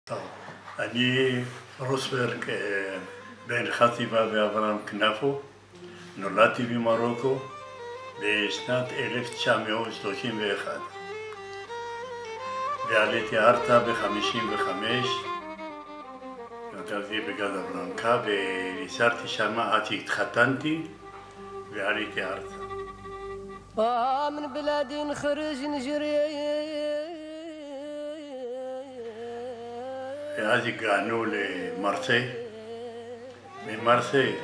טוב, אני רוסברג בן חטיבה ואברהם כנפו, נולדתי במרוקו בשנת 1931 ועליתי ארצה ב-55, גדלתי בקזבלנקה ונשארתי שם עד שהתחתנתי ועליתי ארצה. من بلادي نخرج نجري ואז הגענו למרסיי, ממרסיי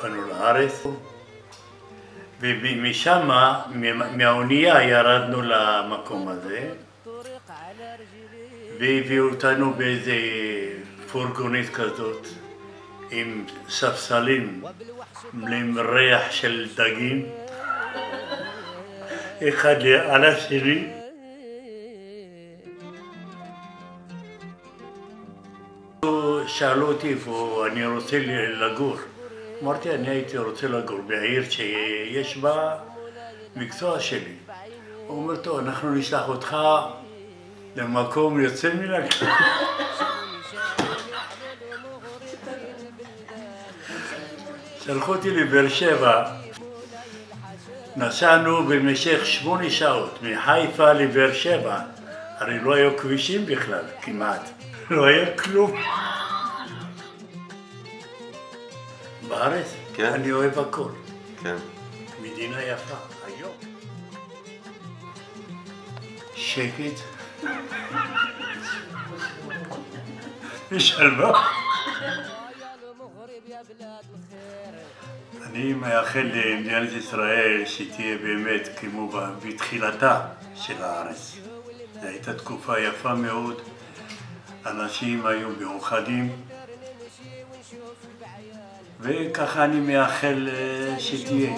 באנו לארץ ומשם, מהאונייה ירדנו למקום הזה והביאו אותנו באיזה פורגונית כזאת עם ספסלים עם ריח של דגים אחד על השני. שאלו אותי איפה אני רוצה לגור. אמרתי, אני הייתי רוצה לגור בעיר שיש בה מקצוע שלי. הוא אומר, טוב, אנחנו נשלח אותך למקום יוצא מן הכלל. שלחו אותי לבאר שבע. נסענו במשך 8 שעות מחיפה לבאר שבע. הרי לא היו כבישים בכלל, כמעט. לא היה כלום. בארץ? כן. אני אוהב הכל. כן. מדינה יפה, היום. שקט. ושלווה. אני מאחל למדינת ישראל שתהיה באמת כמו בתחילתה של הארץ. זו הייתה תקופה יפה מאוד. אנשים היו מאוחדים. וככה אני מאחל שתהיה.